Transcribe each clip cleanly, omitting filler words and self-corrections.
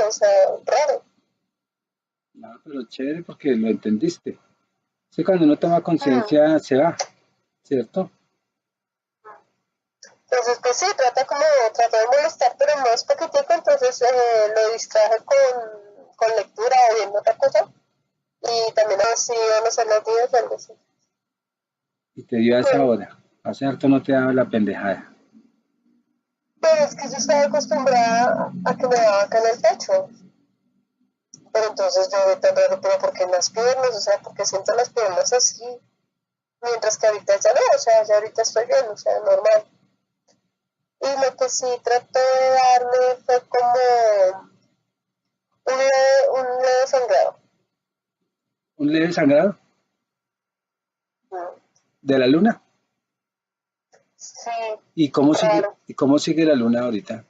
o sea, raro. No, pero chévere porque lo entendiste. Sí, cuando uno toma Mm. conciencia se va, ¿cierto? Entonces, pues sí, trata de molestar, pero no es poquitico, entonces lo distraje con lectura o viendo otra cosa. Y también así van a ser las 10 o algo así. Y te dio a esa Bueno, hora. Hace harto no te daba la pendejada. pero es que yo estaba acostumbrada a que me daba acá en el pecho. Pero entonces yo vi tan raro, pero ¿por qué en las piernas? O sea, porque siento las piernas así. Mientras que ahorita ya no, o sea, ya ahorita estoy bien, o sea, normal. Y lo que sí trató de darme fue como un leve sangrado. ¿Un leve sangrado Mm. de la luna? Sí, raro. ¿Y cómo sigue la luna ahorita?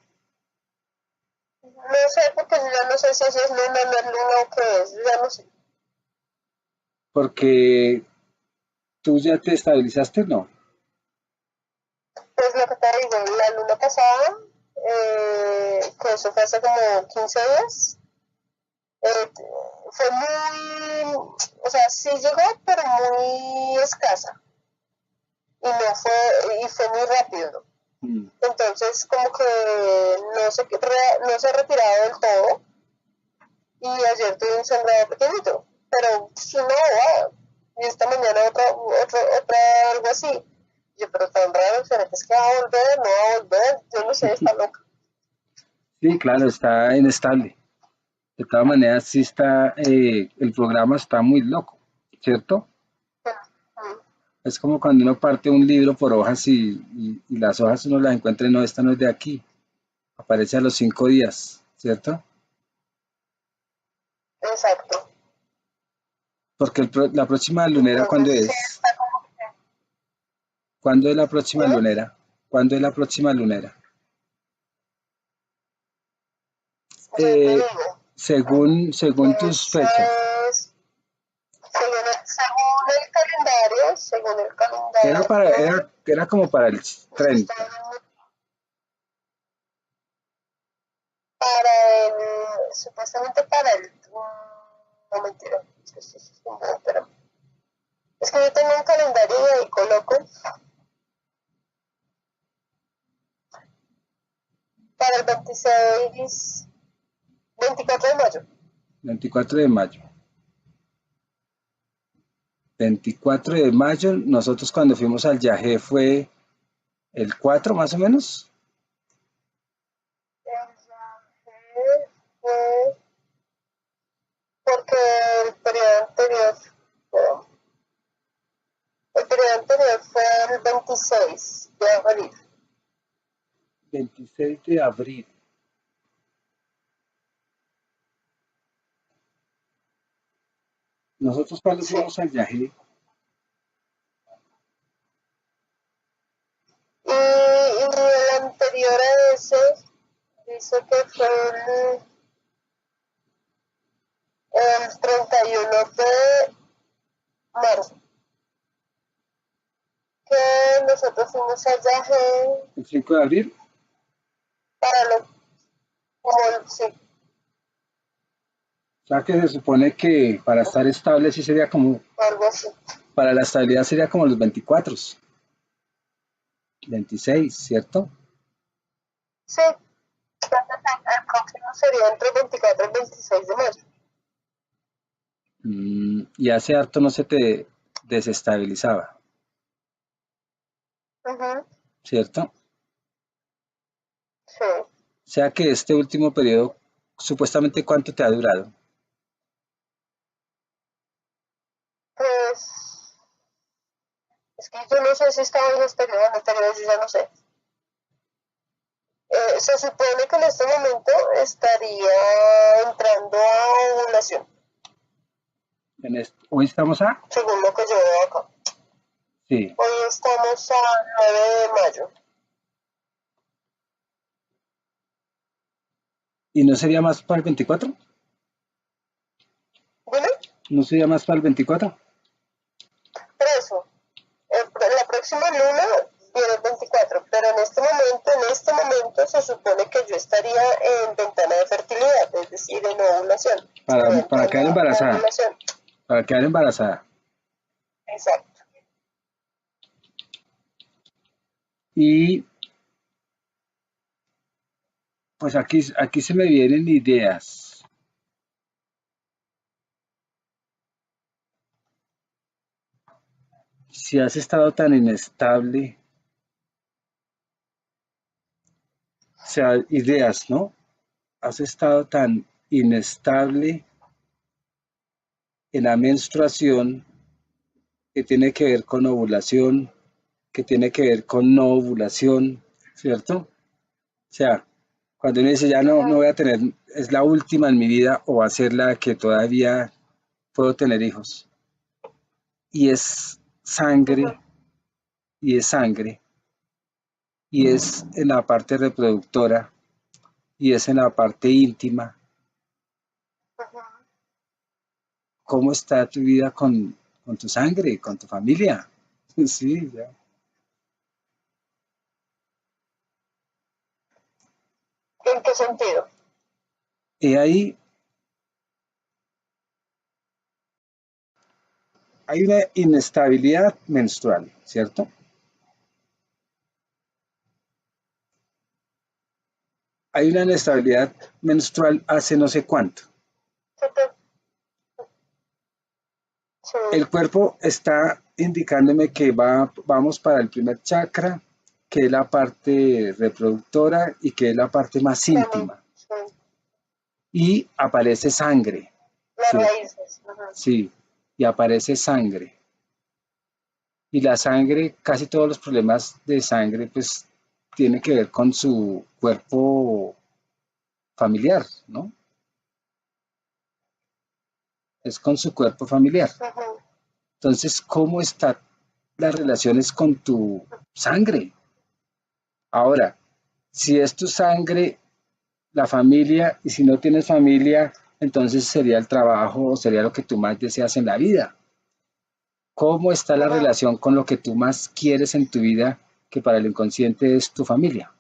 No sé, porque yo ya no sé si eso es luna, no es luna o qué es, yo ya no sé. Porque tú ya te estabilizaste, ¿no? Pues lo que te digo, la luna pasada, que eso fue hace como 15 días, eh, fue muy, o sea, sí llegó, pero muy escasa. Y fue muy rápido. Mm. Entonces, como que no se ha retirado del todo. Y ayer tuve un sangrado pequeñito, pero pues, una bobada. Y esta mañana algo así. Yo, pero tan raro, ¿será que es que va a volver? ¿No va a volver? Yo no sé, está loca. Sí, claro, está inestable. De todas maneras, sí está, el programa está muy loco, ¿cierto? Mm. Es como cuando uno parte un libro por hojas y las hojas uno las encuentra y no, esta no es de aquí. Aparece a los 5 días, ¿cierto? Exacto. Porque la próxima lunera, ¿cuándo Entonces, sí, es? está como que, ¿Cuándo es la próxima dime, lunera? ¿Cuándo es la próxima lunera? yo te Eh, digo, según tus eso fechas. es, según el calendario, Era como para el esto está 30. supuestamente para no mentira, pero es que yo tengo un calendario y ahí coloco para el 24 de mayo. 24 de mayo. 24 de mayo, nosotros cuando fuimos al Yajé fue el 4 más o menos. El viaje fue porque el periodo anterior, no, el periodo anterior fue el 26 de abril. 26 de abril. Nosotros cuando Sí. fuimos al Yajé, Y el anterior a ese dice que fue el 31 de marzo, que nosotros fuimos al viaje el 5 de abril, para lo, como sí, o sea que se supone que para estar estable sí sería como, algo así. para la estabilidad sería como los 24, 26, ¿cierto? Sí, el próximo sería entre el 24 y el 26 de mayo. Y hace harto no se te desestabilizaba, Ujú. ¿cierto? Sí, O sea que este último periodo, supuestamente, ¿cuánto te ha durado? pues es que yo no sé si estaba en este periodo, en el periodo yo ya no sé. Se supone que en este momento estaría entrando a ovulación, Hoy estamos a, según lo que yo veo acá. sí, Hoy estamos a 9 de mayo. ¿y no sería más para el 24? Dime, ¿No sería más para el 24? por eso, la próxima luna viene el 24, pero en este momento se supone que yo estaría en ventana de fertilidad, es no ovulación. para quedar La embarazada, ovulación. para quedar embarazada. Exacto. Y pues aquí se me vienen ideas. Si has estado tan inestable, o sea, ideas, ¿no? Has estado tan inestable en la menstruación que tiene que ver con ovulación, que tiene que ver con no ovulación, ¿cierto? O sea, cuando uno dice ya no voy a tener, es la última en mi vida o va a ser la que todavía puedo tener hijos. Y es sangre, y es sangre, y es en la parte reproductora, y es en la parte íntima. ¿Cómo está tu vida con tu sangre, con tu familia? Sí, ya. ¿En qué sentido? Y ahí hay una inestabilidad menstrual, ¿cierto? Hay una inestabilidad menstrual hace no sé cuánto. Sí, El cuerpo está indicándome que vamos para el primer chakra, que es la parte reproductora y que es la parte más también, íntima. sí. Y aparece sangre, Las ¿sí? raíces. Ajá. Sí, y aparece sangre. Y la sangre, casi todos los problemas de sangre, pues tiene que ver con su cuerpo familiar, ¿no? Es con su cuerpo familiar. Ajá. Entonces, ¿cómo están las relaciones con tu sangre? Ahora, si es tu sangre, la familia, y si no tienes familia, entonces sería el trabajo o sería lo que tú más deseas en la vida. ¿Cómo está la Ajá. relación con lo que tú más quieres en tu vida, que para el inconsciente es tu familia?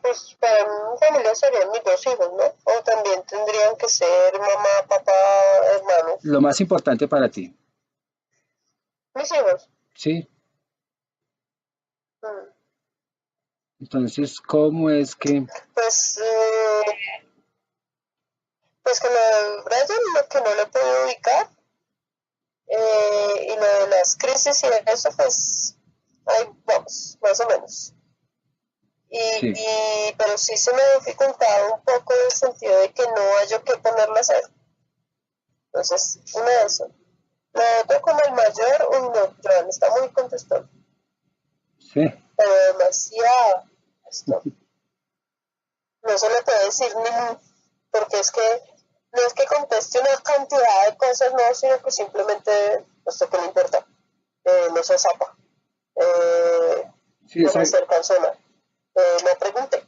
Pues para mi familia serían mis dos hijos, ¿no? O también tendrían que ser mamá, papá, hermanos. Lo más importante para ti, Mis hijos. ¿sí? Mm. Entonces, ¿cómo es que, Pues, pues con lo de Brian, lo que no le puedo ubicar, y lo de las crisis y eso, pues ahí vamos, más o menos. sí, Pero sí se me ha dificultado un poco en el sentido de que no hay yo que ponerle a hacer. Entonces, una de eso. Lo otro con el mayor, uy no, Joan está muy contestón, sí, pero demasiado. Esto. No se le puede decir ni mu, porque es que no es que conteste una cantidad de cosas, no, sino que simplemente, no sé qué le importa, no se zapa, sí, no me acerca al zona, no pregunte.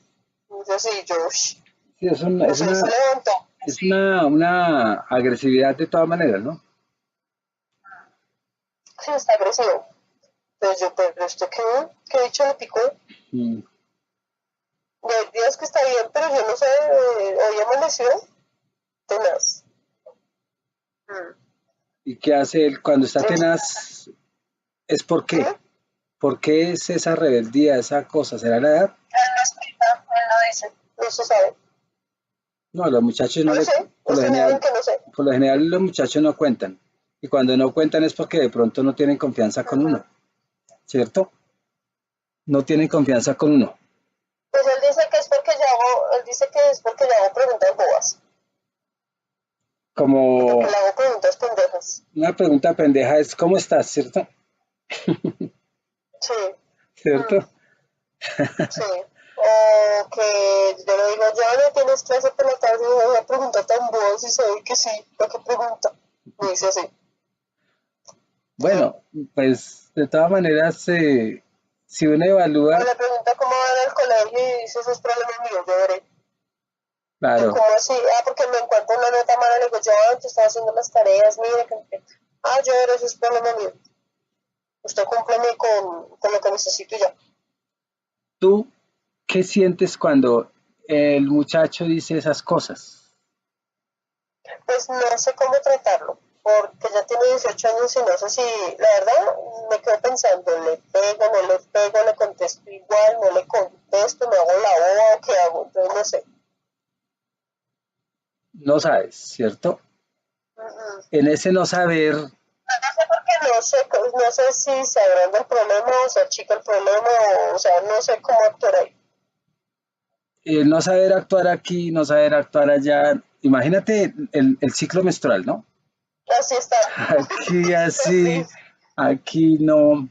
Yo sí, yo, sí, es no sé, se levantó, es una agresividad de todas maneras, ¿no? sí, está agresivo. Entonces yo, pero esto qué dicho le picó. Mm. Y hay días que está bien, pero yo no sé, hoy amaneció tenaz. Mm. ¿Y qué hace él cuando está Él, tenaz? ¿Es por ¿sí? qué? ¿Por qué es esa rebeldía, esa cosa? ¿Será la edad? Él no explica, él no dice, no se sabe. No, a los muchachos No no lo le, sé, estoy en que no sé. por lo general los muchachos no cuentan. Y cuando no cuentan es porque de pronto no tienen confianza con Ajá. uno, ¿cierto? No tienen confianza con uno. Pues él dice que es porque yo hago, él dice que es porque yo hago preguntas bobas, porque Como le hago preguntas pendejas. una pregunta pendeja es ¿cómo estás? ¿Cierto? Sí, ¿Cierto? mm, sí. O que yo le digo, ya no tienes clase por la tarde, y una pregunta tan boba, si sabe que sí, ¿para qué pregunta? Me dice así. Bueno, pues de todas maneras, si uno O evalúa, le pregunta cómo va en el colegio y dice, esos problemas míos, yo veré. Yo, claro, ¿cómo así? Ah, porque me encuentro una nota mala, le digo, yo, te estaba haciendo las tareas, mire, que... Ah, yo veré, esos problemas míos. Usted cúmpleme con lo que necesito y ya. ¿tú qué sientes cuando el muchacho dice esas cosas. Pues no sé cómo tratarlo, porque ya tiene 18 años y no sé si, la verdad, me quedo pensando, le pego, no le pego, le contesto igual, no le contesto, me hago la boba, ¿qué hago? Entonces no sé. No sabes, ¿cierto? Mm. En ese no saber, No sé porque no sé si se agranda el problema o se achica el problema, o sea, no sé cómo actuar ahí. no saber actuar aquí, no saber actuar allá. Imagínate el ciclo menstrual, ¿no? Así está. Aquí Así. así, aquí no.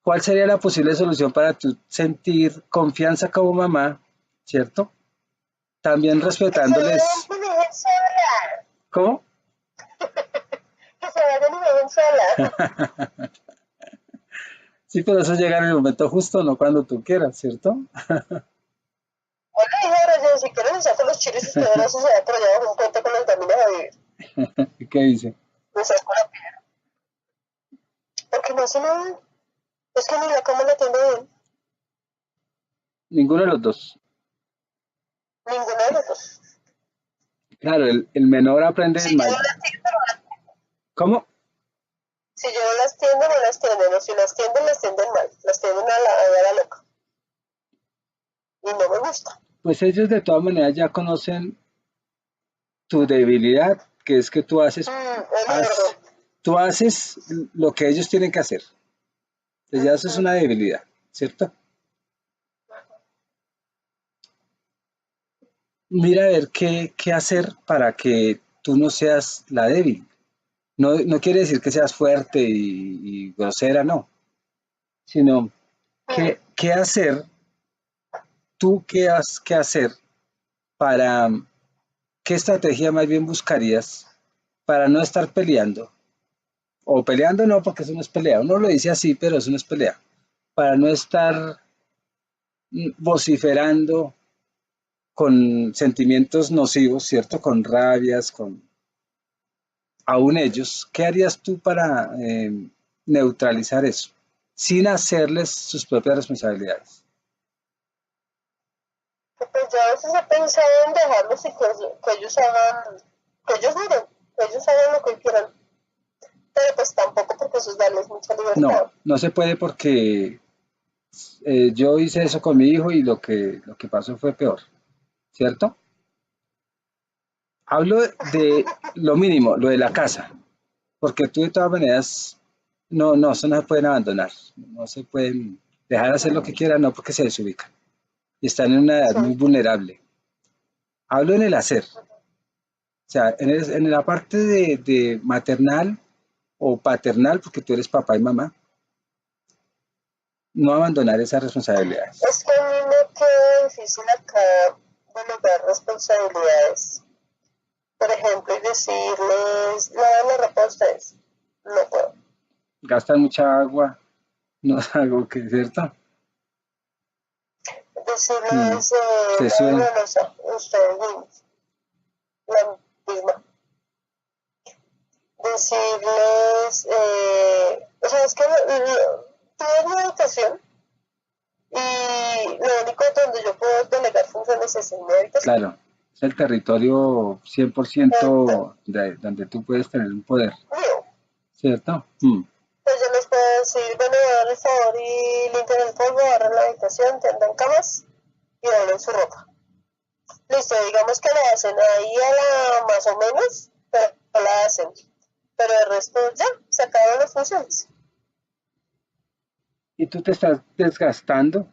¿Cuál sería la posible solución para tú sentir confianza como mamá, ¿cierto? También Que se vayan respetándoles. y me dejen sola. ¿Cómo? Que se vayan y me dejen sola. Sí, pero eso llega en el momento justo, no cuando tú quieras, ¿cierto? Hola, hija, yo si quieren les saco los chiles y ustedes no se se por allá abajo un puente con las gaminas a vivir. ¿Qué dice? Me saco la piedra. Porque no hace nada. Es que ni la cama la atiende bien. Ninguno de los dos. Ninguno de los dos. Claro, el menor aprende Si del yo no mayor. las tiendo, no las tiendo. ¿Cómo? Si yo no las tiendo, no las tienden. O si las tienden mal. Las tienden a la loca. Y no me gusta. Pues ellos de todas maneras ya conocen tu debilidad, que es que El haz- orden. tú haces lo que ellos tienen que hacer. Entonces ya eso es una debilidad, ¿cierto? Mira a ver qué hacer para que tú no seas la débil. No, no quiere decir que seas fuerte y grosera, no, sino qué hacer, tú qué has que hacer para, qué estrategia más bien buscarías para no estar peleando. O peleando no, porque eso no es pelea. Uno lo dice así, pero eso no es pelea. Para no estar vociferando con sentimientos nocivos, ¿cierto? Con rabias, con aún ellos. ¿Qué harías tú para neutralizar eso? Sin hacerles sus propias responsabilidades. Pues yo a veces he pensado en dejarlos y que ellos hagan, que ellos miren, que ellos hagan lo que quieran. Pero pues tampoco porque eso es darles mucha No, libertad. no se puede porque yo hice eso con mi hijo y lo que pasó fue peor, ¿cierto? Hablo de lo mínimo, lo de la casa, porque tú de todas maneras, no, eso no se pueden abandonar, no se pueden dejar hacer lo que quieran, no porque se desubican y están en una edad Sí. muy vulnerable. Hablo en el hacer, o sea, en la parte de maternal o paternal, porque tú eres papá y mamá, no abandonar esas responsabilidades. Es que a mí me queda difícil acá delegar responsabilidades. Por ejemplo, y decirles, la ropa a ustedes. No puedo. Gastan mucha agua, no es algo que es cierto. Mm, Decirles, se laven suben, la losa, ustedes mismos. La misma. Decirles, o sea, es que todo es mi habitación y lo único donde yo puedo delegar funciones es en mi habitación. claro, es el territorio Entonces, 100% donde tú puedes tener un poder, mío. ¿cierto? Mm. Pues yo les puedo decir, bueno, hagan el favor y limpian el polvo, barran la habitación, tiendan camas y doblen su ropa. Listo, digamos que lo hacen ahí a la más o menos, pero no la hacen. Pero el resto ya, se acaban las funciones. Y tú te estás desgastando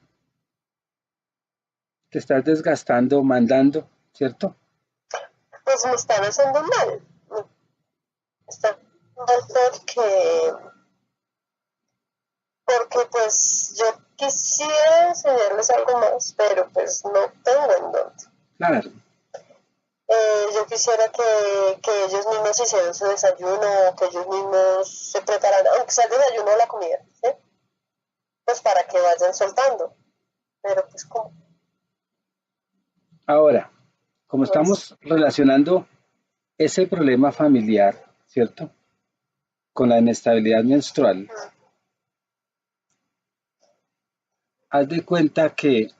mandando, ¿cierto? Pues me están haciendo mal. Me están mal porque pues yo quisiera enseñarles algo más, pero pues no tengo en dónde. Claro, Yo quisiera que ellos mismos hicieran su desayuno, que ellos mismos se prepararan, aunque sea el desayuno o la comida, ¿sí? Pues para que vayan soltando. Pero pues como, ahora, como no es. estamos relacionando ese problema familiar, ¿cierto? Con la inestabilidad menstrual, haz de cuenta que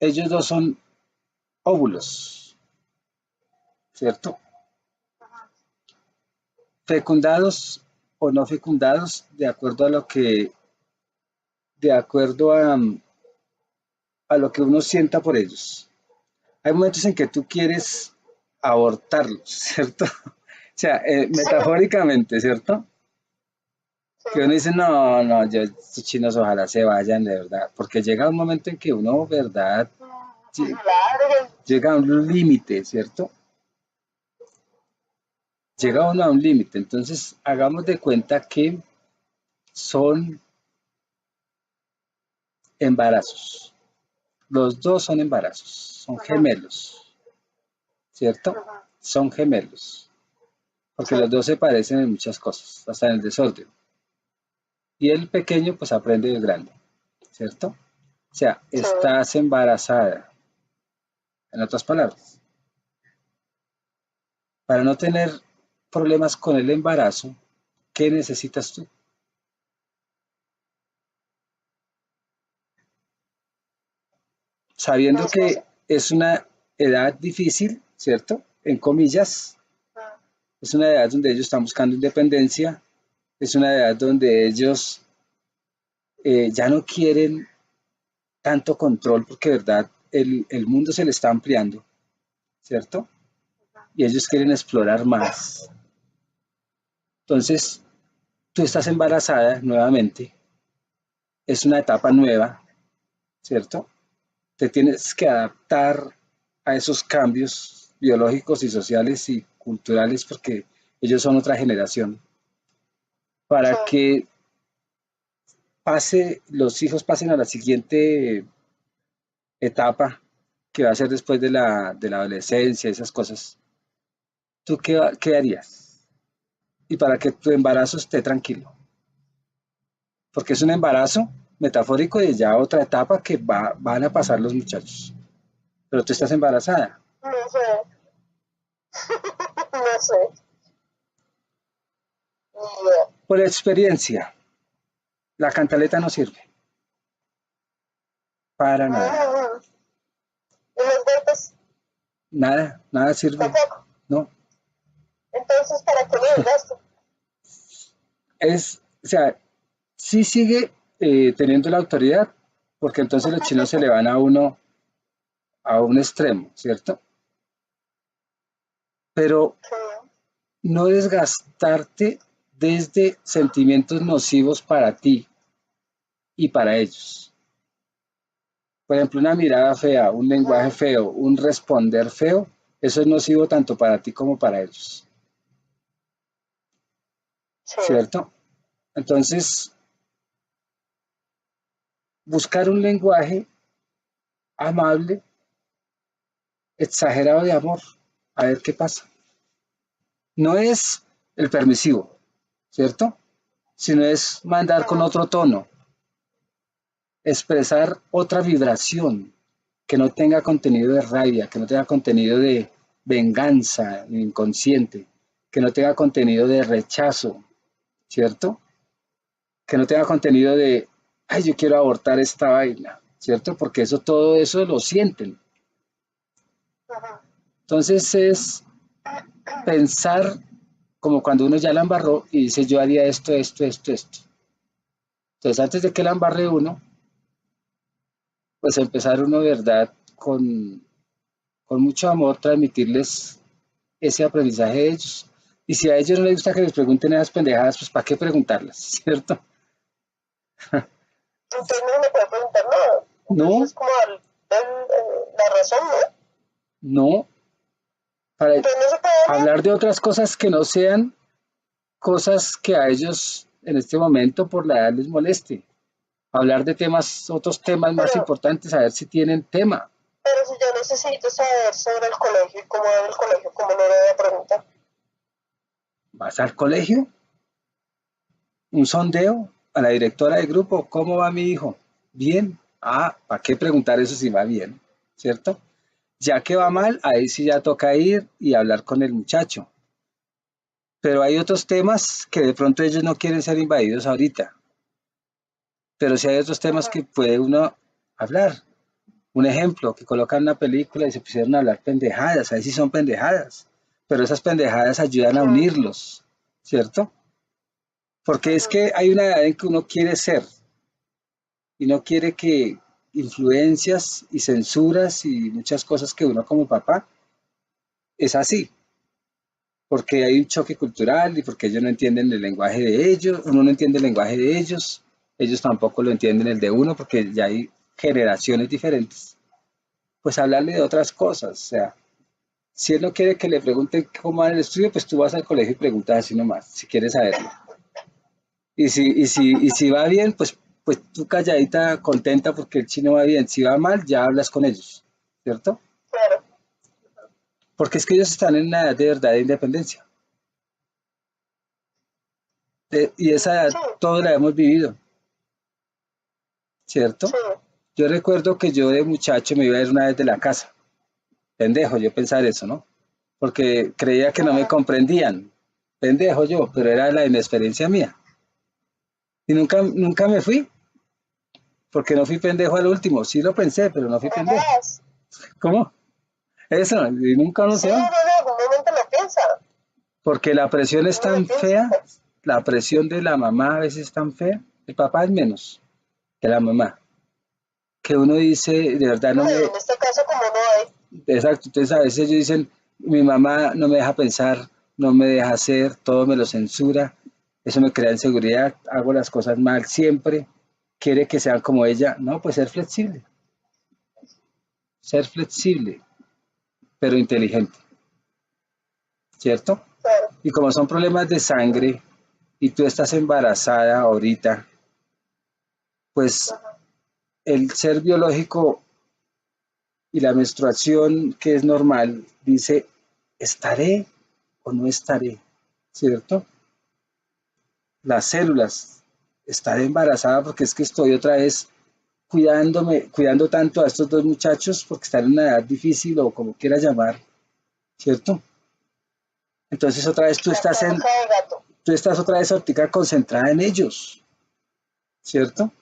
ellos dos son óvulos, ¿cierto? Fecundados o no fecundados, de acuerdo a lo que uno sienta por ellos. Hay momentos en que tú quieres abortarlos, ¿cierto? O sea, Sí, metafóricamente, ¿cierto? sí. Que uno dice, no, no, yo, estos chinos ojalá se vayan, de verdad, porque llega un momento en que uno, ¿verdad? Larguen. Llega a un límite, ¿cierto? Llega uno a un límite, entonces hagamos de cuenta que son embarazos, los dos son embarazos, son gemelos, ¿cierto? Son gemelos, porque Sí, los dos se parecen en muchas cosas, hasta en el desorden. Y el pequeño pues aprende del grande, ¿cierto? O sea, sí. estás embarazada, en otras palabras. Para no tener problemas con el embarazo, ¿qué necesitas tú? Sabiendo Mi esposo. que es una edad difícil, ¿cierto? En comillas, es una edad donde ellos están buscando independencia, es una edad donde ellos ya no quieren tanto control porque, verdad, el mundo se le está ampliando, ¿cierto? Y ellos quieren explorar más. Entonces, tú estás embarazada nuevamente, es una etapa nueva, ¿cierto? Te tienes que adaptar a esos cambios biológicos y sociales y culturales porque ellos son otra generación. Sí, Para que los hijos pasen a la siguiente etapa, que va a ser después de la adolescencia, esas cosas, ¿tú qué harías? Y para que tu embarazo esté tranquilo, porque es un embarazo metafórico de ya otra etapa que van a pasar los muchachos, pero tú estás embarazada. no sé, no sé, ni idea. Por experiencia, la cantaleta no sirve para nada. Mm, y los golpes Nada, nada sirve. tampoco. No. Entonces, ¿para qué me desgasto? O sea, sí sigue teniendo la autoridad, porque entonces los chinos se le van a uno a un extremo, ¿cierto? Pero Sí, no desgastarte desde sentimientos nocivos para ti y para ellos. Por ejemplo, una mirada fea, un lenguaje feo, un responder feo, eso es nocivo tanto para ti como para ellos, sí, ¿cierto? Entonces, buscar un lenguaje amable, exagerado de amor, a ver qué pasa. No es el permisivo, ¿cierto? Sino es mandar con otro tono, expresar otra vibración que no tenga contenido de rabia, que no tenga contenido de venganza inconsciente, que no tenga contenido de rechazo, ¿cierto? Que no tenga contenido de, ay, yo quiero abortar esta vaina, ¿cierto? Porque eso, todo eso lo sienten. Entonces es pensar como cuando uno ya la embarró y dice yo haría esto, esto, esto, esto. Entonces antes de que la embarre uno, pues empezar uno, ¿verdad? Con mucho amor, transmitirles ese aprendizaje de ellos. Y si a ellos no les gusta que les pregunten esas pendejadas, pues ¿para qué preguntarlas? ¿Cierto? entonces no me puede preguntar nada. Entonces No, es como la razón, ¿no? no, para Entonces no se puede hablar. hablar de otras cosas que no sean cosas que a ellos en este momento por la edad les moleste. Hablar de temas, otros temas más Pero, importantes, a ver si tienen tema. pero si yo necesito saber sobre el colegio y cómo era el colegio, ¿cómo no le voy a preguntar? ¿Vas al colegio? ¿Un sondeo a la directora del grupo? ¿Cómo va mi hijo? Bien. Ah, ¿para qué preguntar eso si va bien? ¿Cierto? Ya que va mal, ahí sí ya toca ir y hablar con el muchacho. Pero hay otros temas que de pronto ellos no quieren ser invadidos ahorita. Pero sí hay otros temas que puede uno hablar. Un ejemplo, que colocan una película y se pusieron a hablar pendejadas, ahí sí son pendejadas, pero esas pendejadas ayudan a unirlos, ¿cierto? Porque es que hay una edad en que uno quiere ser y no quiere que influencias y censuras y muchas cosas que uno como papá es así, porque hay un choque cultural y porque ellos no entienden el lenguaje de ellos, uno no entiende el lenguaje de ellos tampoco lo entienden el de uno porque ya hay generaciones diferentes. Pues hablarle de otras cosas, o sea, si él no quiere que le pregunten cómo va en el estudio, pues tú vas al colegio y preguntas así nomás, si quieres saberlo. Y si va bien, pues tú calladita, contenta porque el chino va bien. Si va mal, ya hablas con ellos, ¿cierto? Claro, Porque es que ellos están en una edad de verdad de independencia. Y esa edad sí, todos la hemos vivido, ¿cierto? sí, Yo recuerdo que yo de muchacho me iba a ir una vez de la casa. Pendejo, yo pensar eso, ¿no? Porque creía que no me comprendían. Pendejo yo, pero era la inexperiencia mía. Y nunca me fui, porque no fui pendejo al último. Sí lo pensé, pero no fui no pendejo. más. ¿Cómo? Eso, y nunca no Sí, se va. uno en algún momento lo piensa, Porque la presión es uno lo tan piensa, fea, pues. la presión de la mamá a veces es tan fea, el papá es menos que la mamá, que uno dice, de verdad no No, y me, en este caso como no hay, exacto, entonces a veces ellos dicen, mi mamá no me deja pensar, no me deja hacer, todo me lo censura, eso me crea inseguridad, hago las cosas mal siempre, quiere que sean como ella, no, pues ser flexible, pero inteligente, ¿cierto? claro, Y como son problemas de sangre y tú estás embarazada ahorita, pues ajá, el ser biológico y la menstruación que es normal dice, ¿estaré o no estaré? ¿Cierto? Las células, estaré embarazada porque es que estoy otra vez cuidando tanto a estos dos muchachos porque están en una edad difícil o como quieras llamar, ¿cierto? Entonces otra vez la cabeza de gato. tú estás otra vez ahorita concentrada en ellos, ¿cierto?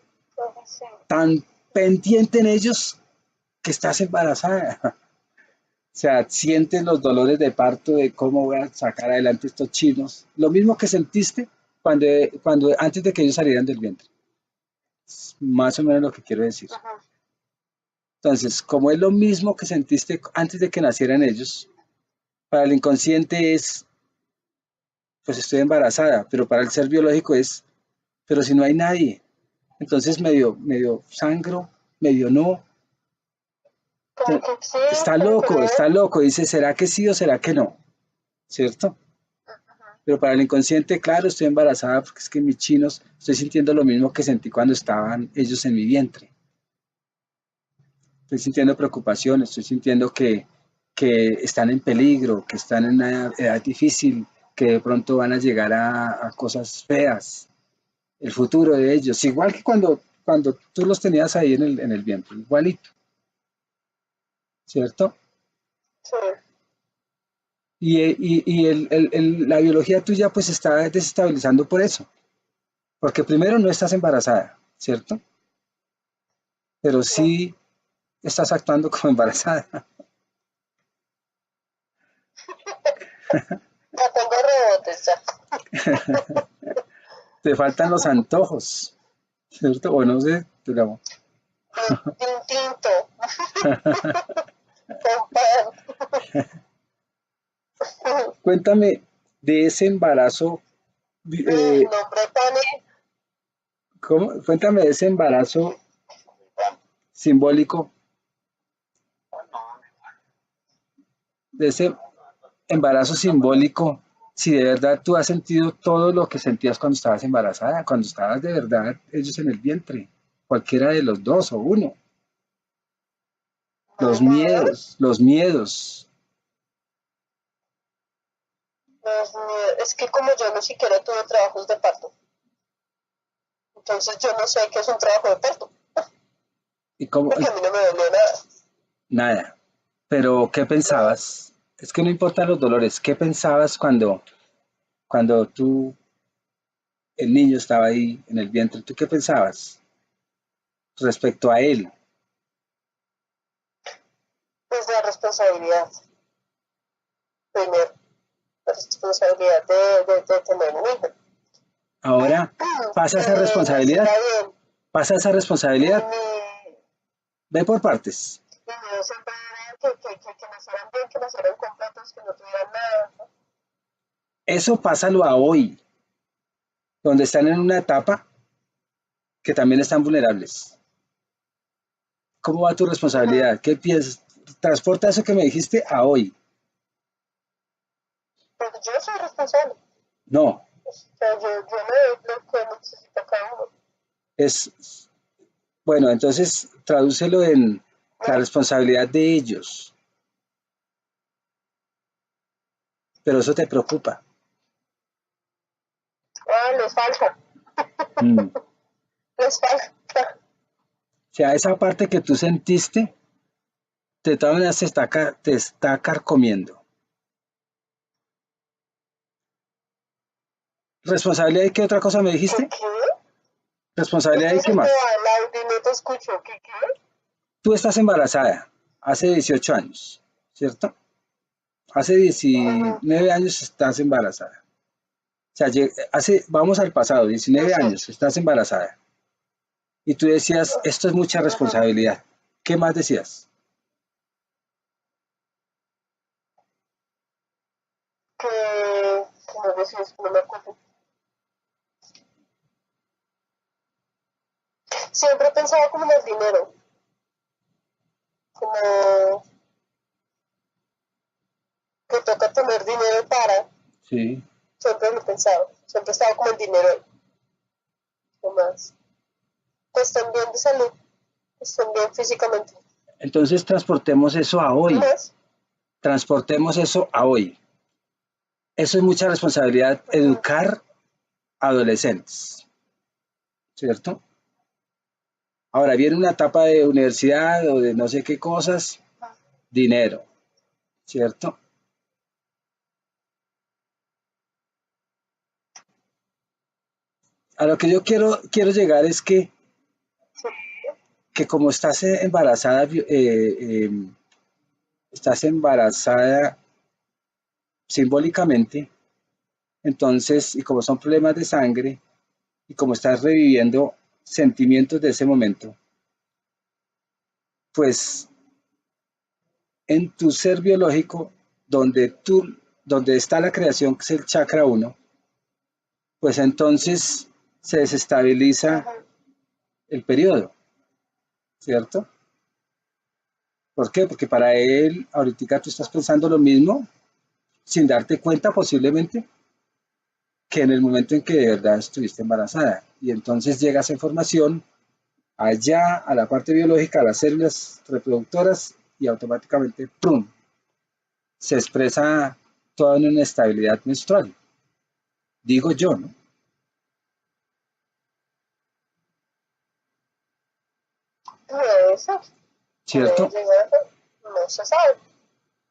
Sí, Tan pendiente en ellos que estás embarazada. O sea, sientes los dolores de parto de cómo voy a sacar adelante estos chinos. Lo mismo que sentiste cuando antes de que ellos salieran del vientre. Más o menos lo que quiero decir. ajá, Entonces, como es lo mismo que sentiste antes de que nacieran ellos, para el inconsciente es, pues estoy embarazada, pero para el ser biológico es, pero si no hay nadie. Entonces medio sangro, medio no. como que sí, como que Está no. loco. Dice, ¿será que sí o será que no? ¿Cierto? Pero para el inconsciente, claro, estoy embarazada porque es que mis chinos, estoy sintiendo lo mismo que sentí cuando estaban ellos en mi vientre. Estoy sintiendo preocupación, estoy sintiendo que están en peligro, que están en una edad difícil, que de pronto van a llegar a cosas feas. El futuro de ellos, igual que cuando tú los tenías ahí en el vientre, igualito, ¿cierto? Sí, Y la biología tuya pues está desestabilizando por eso, porque primero no estás embarazada, ¿cierto? Pero no. sí estás actuando como embarazada. Ya tengo rebotes, ya. Te faltan los antojos, ¿cierto? O no sé, pero De un tinto, con pan. cuéntame de ese embarazo, eh, Nombre pane. Cuéntame de ese embarazo simbólico, de ese embarazo simbólico, si de verdad tú has sentido todo lo que sentías cuando estabas embarazada, cuando estabas de verdad ellos en el vientre, cualquiera de los dos o uno, Nada. los miedos, Dios mío, es que como yo ni siquiera tuve trabajos de parto, entonces yo no sé qué es un trabajo de parto, y como, porque a mí no me dolió nada. nada. Pero, ¿qué Nada. pensabas? Es que no importan los dolores, ¿qué pensabas cuando el niño estaba ahí en el vientre? ¿Tú qué pensabas respecto a él? la responsabilidad, primero, la responsabilidad de tener un hijo. Ahora, pasa esa responsabilidad, pasa esa responsabilidad, ve por partes. Mi miedo siempre era que nacieran bien, que nacieran completos, que no tuvieran nada, ¿no? Eso pásalo a hoy, donde están en una etapa que también están vulnerables. ¿Cómo va tu responsabilidad? ¿Qué piensas? Transporta eso que me dijiste a hoy. Porque yo soy responsable. No, O sea, yo le doy lo que necesita cada uno. es, bueno, entonces tradúcelo en la responsabilidad de ellos. Pero eso te preocupa. Ah, les falta. Mm. Les falta. O sea, esa parte que tú sentiste, de todas maneras te está carcomiendo. ¿Responsabilidad de qué otra cosa me dijiste? ¿Qué? ¿Responsabilidad Es de que qué se te va más? el audio y no te escucho. ¿Qué? Tú estás embarazada hace 18 años, ¿cierto? Hace 19 años estás embarazada. O sea, vamos al pasado, 19 años, 18. estás embarazada. Y tú decías, esto es mucha responsabilidad. ¿Qué más decías? Que no decís, no me acuerdo. Siempre he pensado como en el dinero. Como que toca tener dinero para. Sí. Siempre lo he pensado. Siempre he estado como en dinero. No más. Que estén bien de salud. Que estén bien físicamente. Entonces transportemos eso a No hoy. más. Transportemos eso a hoy. Eso es mucha responsabilidad, educar adolescentes, ¿cierto? Ahora viene una etapa de universidad o de no sé qué cosas, dinero, ¿cierto? A lo que yo quiero llegar es que como estás embarazada simbólicamente, entonces, y como son problemas de sangre, y como estás reviviendo sentimientos de ese momento, pues en tu ser biológico, donde está la creación, que es el chakra uno, pues entonces se desestabiliza el periodo, ¿cierto? ¿Por qué? Porque para él, ahorita tú estás pensando lo mismo, sin darte cuenta posiblemente, que en el momento en que de verdad estuviste embarazada. Y entonces llega esa información allá a la parte biológica, a las células reproductoras, y automáticamente, ¡prum!, se expresa toda una inestabilidad menstrual. Digo yo, ¿no? Puede ser. Puede ¿Cierto? llegar. No se sabe.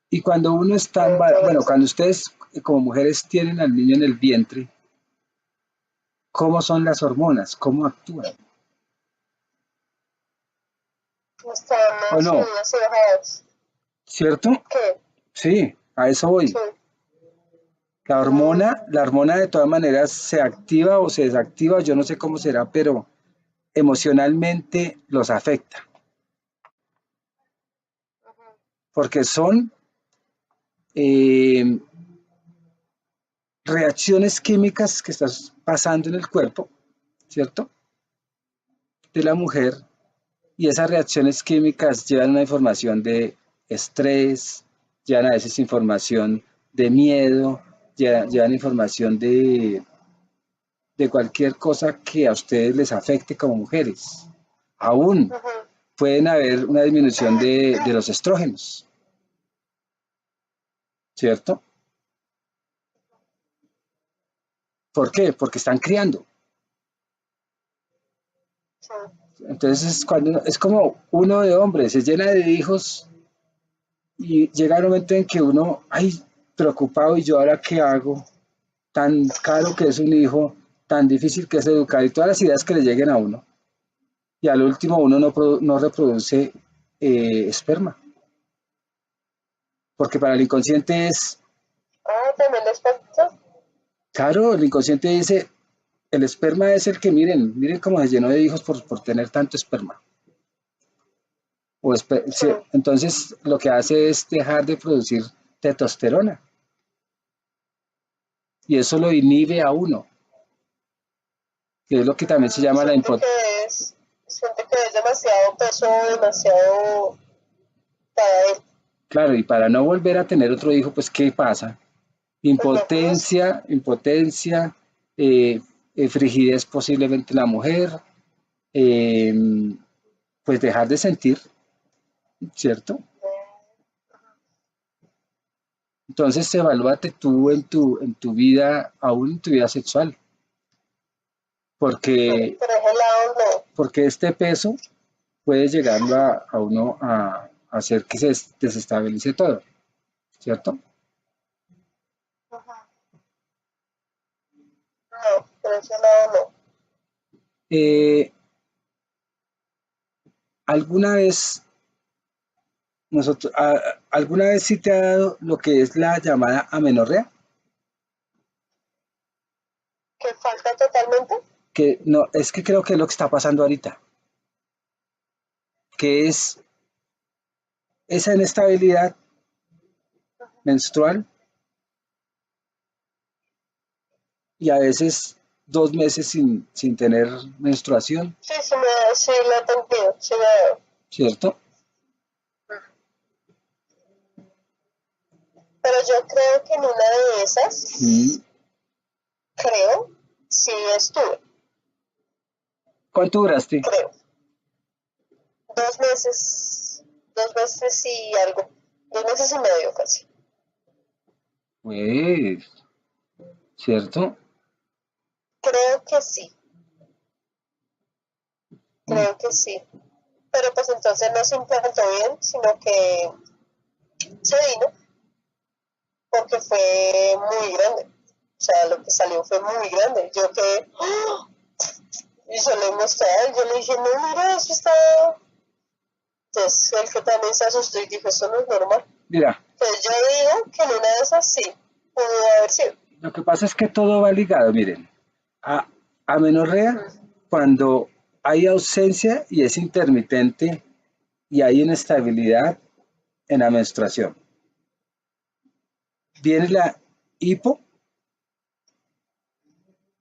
Y cuando uno está, Puede bueno, ser. cuando ustedes como mujeres tienen al niño en el vientre, ¿cómo son las hormonas? ¿Cómo actúan? Están ¿O en no? subidas y bajadas. ¿Cierto? ¿Qué? Sí, a eso Sí. voy. La hormona de todas maneras se activa o se desactiva, yo no sé cómo será, pero emocionalmente los afecta, porque son eh, reacciones químicas que estás pasando en el cuerpo, ¿cierto? De la mujer, y esas reacciones químicas llevan una información de estrés, llevan a veces información de miedo, llevan información de cualquier cosa que a ustedes les afecte como mujeres. Aún pueden haber una disminución de los estrógenos, ¿cierto? ¿Por qué? Porque están criando. Sí. Entonces, cuando es como uno de hombres, se llena de hijos y llega el momento en que uno, ay, preocupado, ¿y yo ahora qué hago? Tan caro que es un hijo, tan difícil que es educar y todas las ideas que le lleguen a uno. Y al último uno no reproduce esperma. Porque para el inconsciente es, Ah, también les pasa. claro, el inconsciente dice, el esperma es el que miren cómo se llenó de hijos por tener tanto esperma. Sí, Sí. entonces lo que hace es dejar de producir testosterona y eso lo inhibe a uno, que es lo que también se llama la impotencia. Siente que es demasiado peso, demasiado para él. Claro, y para no volver a tener otro hijo, pues ¿qué pasa? Pues no produce. Impotencia, eh, frigidez posiblemente en la mujer, eh, pues dejar de sentir, ¿cierto? Entonces evalúate tú en tu vida, aún en tu vida sexual, porque, Por ese lado no. porque este peso puede llegarlo a uno a hacer que se desestabilice todo, ¿cierto? No, por ese lado no. Eh, ¿Alguna vez alguna vez sí te ha dado lo que es la llamada amenorrea? ¿Que falta totalmente? Que no, es que creo que es lo que está pasando ahorita, que es esa inestabilidad menstrual y a veces 2 meses sin tener menstruación, Sí, sí lo he entendido, sí lo veo. ¿cierto? Pero yo creo que en una de esas, Mm. creo, sí estuve, ¿Cuánto duraste? creo. 2 meses, 2 meses y algo, 2 meses y medio casi. Pues, ¿cierto? Creo que sí, Mm. creo que sí. Pero pues entonces no se implantó bien, sino que se vino porque fue muy grande. O sea, lo que salió fue muy grande. Yo que y se lo mostré a él, yo le dije, no, mira, eso está. Entonces él que también se asustó y dijo, eso no es normal. Mira, Entonces yo digo que en una de esas sí, pudo haber sido. lo que pasa es que todo va ligado, miren, a amenorrea cuando hay ausencia y es intermitente y hay inestabilidad en la menstruación. Viene la hipo,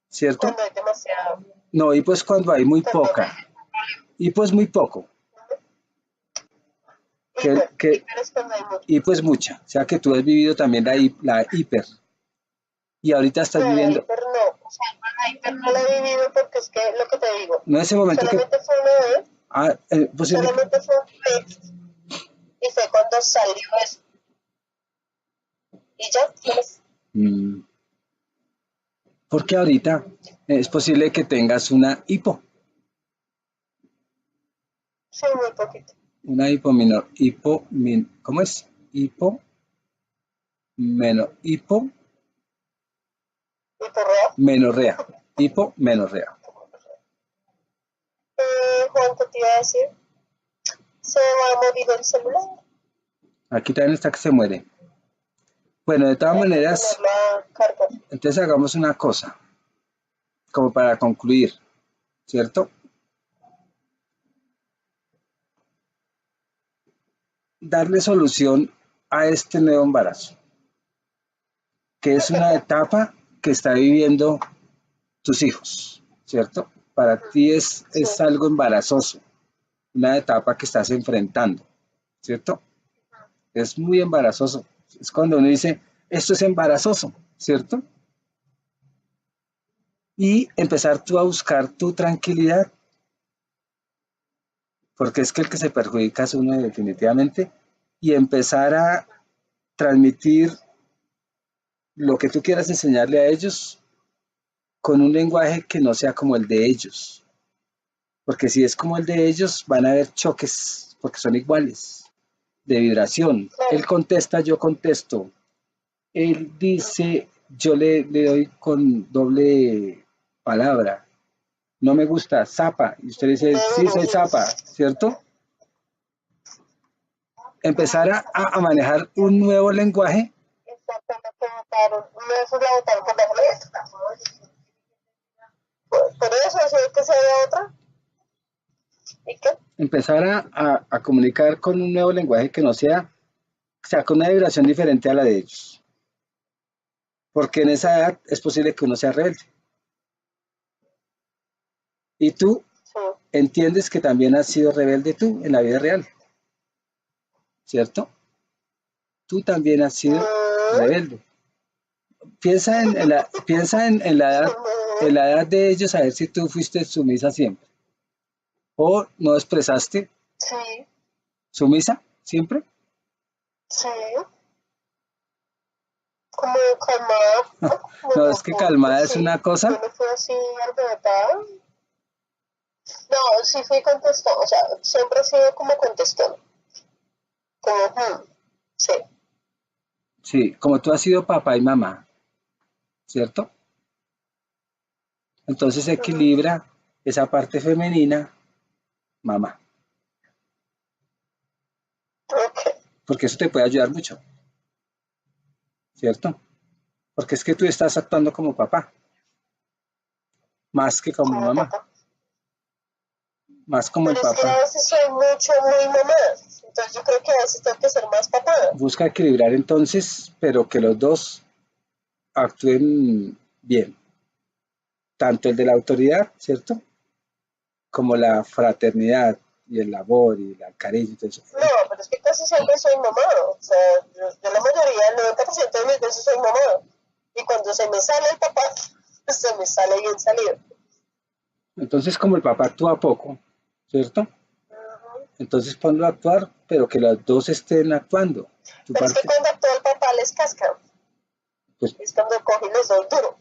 ¿cierto? Cuando hay demasiado. No, hipo es cuando hay muy Perdón. poca. Hipo es muy poco, que Hiper es cuando hay mucho. hipo es mucha. O sea que tú has vivido también la hiper y ahorita estás No, la viviendo, hiper no. O sea, la hiper no la he vivido porque es que lo que te digo, no ese momento que, solamente fue una vez, posible que, solamente fue una vez y fue cuando salió eso. Y ya, ¿qué más? mm, porque ahorita es posible que tengas una hipo, Sí, muy poquito. una hipo menor, ¿cómo es? Hipo menor, ¿Y por real? menorrea, hipomenorrea. Juan, ¿qué te iba a decir? Se va a morir el celular. Aquí también está que se muere. Bueno, de todas Hay que maneras, ponerlo a cargar. entonces hagamos una cosa, como para concluir, ¿cierto? Darle solución a este nuevo embarazo, que es una etapa que está viviendo tus hijos, ¿cierto? Para ti Sí, es algo embarazoso, una etapa que estás enfrentando, ¿cierto? Es muy embarazoso. Es cuando uno dice, esto es embarazoso, ¿cierto? Y empezar tú a buscar tu tranquilidad, porque es que el que se perjudica es uno definitivamente, y empezar a transmitir lo que tú quieras enseñarle a ellos con un lenguaje que no sea como el de ellos, porque si es como el de ellos van a haber choques, porque son iguales, de vibración. Él claro. contesta, yo contesto. Él dice, yo le doy con doble palabra. No me gusta, zapa. Y usted dice, sí, soy zapa, ¿cierto? empezar a manejar un nuevo lenguaje, Exactamente, que votaron, no eso la votaron por la molestia. Por eso, si es que se ve otra. ¿Y qué? empezar a comunicar con un nuevo lenguaje que no sea, o sea, con una vibración diferente a la de ellos. Porque en esa edad es posible que uno sea rebelde. Y tú Sí. entiendes que también has sido rebelde tú en la vida real, ¿cierto? Tú también has sido rebelde. Piensa en la edad de ellos, a ver si tú fuiste sumisa siempre. O no expresaste Sí, sumisa siempre. sí. Como calmada. No, es que calmada es Sí, una yo cosa. no fui así alborotada. No, sí fui contestón, o sea, siempre he sido como contestón. Como, sí. Sí, como tú has sido papá y mamá, ¿cierto? Entonces equilibra esa parte femenina, mamá, Ok, porque eso te puede ayudar mucho, ¿cierto? Porque es que tú estás actuando como papá, más que como como mamá, papá. más como el Pero es que a papá. veces soy mucho, muy mamá. Entonces yo creo que a veces tengo que ser más papá. Busca equilibrar entonces, pero que los dos actúen bien, tanto el de la autoridad, ¿cierto? Como la fraternidad y el amor y el cariño y todo eso. No, pero es que casi siempre soy mamá. O sea, yo la mayoría, el 90% de mis veces soy mamá. Y cuando se me sale el papá, se me sale bien salido. Entonces, como el papá actúa poco, ¿cierto? Entonces ponlo a actuar, pero que los dos estén actuando. Tu Pero es que parte, cuando actúa el papá les casca. pues Es cuando cojo y les doy duro.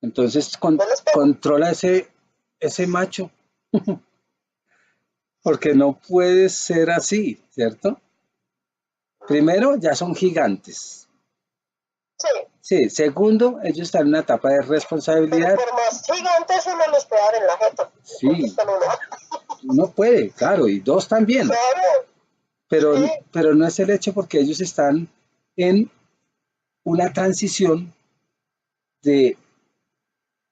entonces No les pego. controla ese macho, porque no puede ser así, ¿cierto? Primero, ya son gigantes. Sí. Sí, segundo, ellos están en una etapa de Pero responsabilidad. por más gigantes uno los puede dar en la jeta. Sí, uno puede, claro, y dos también, Claro. Sí. pero no es el hecho porque ellos están en una transición de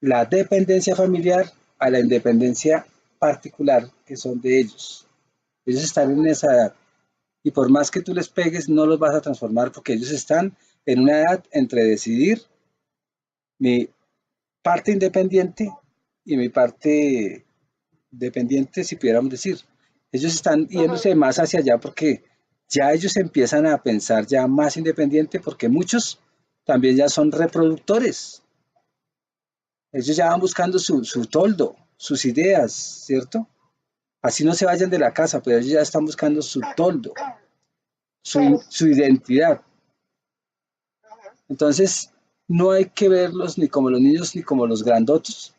la dependencia familiar a la independencia particular que son de ellos. Ellos están en esa edad y por más que tú les pegues no los vas a transformar porque ellos están en una edad entre decidir mi parte independiente y mi parte dependiente, si pudiéramos decir. Ellos están yéndose más hacia allá porque ya ellos empiezan a pensar ya más independiente porque muchos también ya son reproductores. Ellos ya van buscando su toldo, sus ideas, ¿cierto? Así no se vayan de la casa, pero ellos ya están buscando su toldo, su identidad. Entonces, no hay que verlos ni como los niños ni como los grandotos,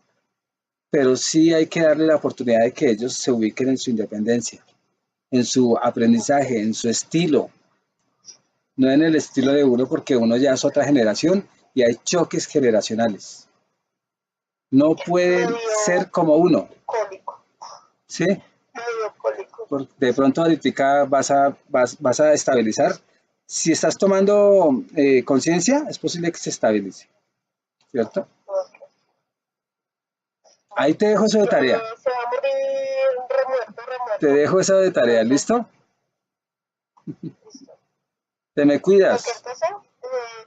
pero sí hay que darle la oportunidad de que ellos se ubiquen en su independencia, en su aprendizaje, en su estilo, no en el estilo de uno, porque uno ya es otra generación y hay choques generacionales. No pueden ser como uno, Cólico. ¿sí? Medio cólico. De pronto ahorita vas a estabilizar. Si estás tomando conciencia, es posible que se estabilice, ¿cierto? Okay. Ahí te dejo eso de tarea. Se va a morir remuerto. Te dejo eso de tarea, ¿listo? Listo. Te me Cualquier cuidas. cosa,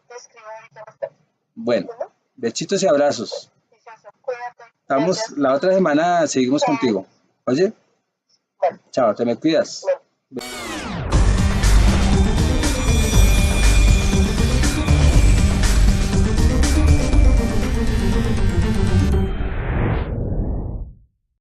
te escribo ahorita más tarde. Bueno, ¿Bueno? besitos y abrazos. Cuídate. Estamos, Gracias. la otra semana seguimos Chao. contigo. Oye, Bueno. chao, te me cuidas.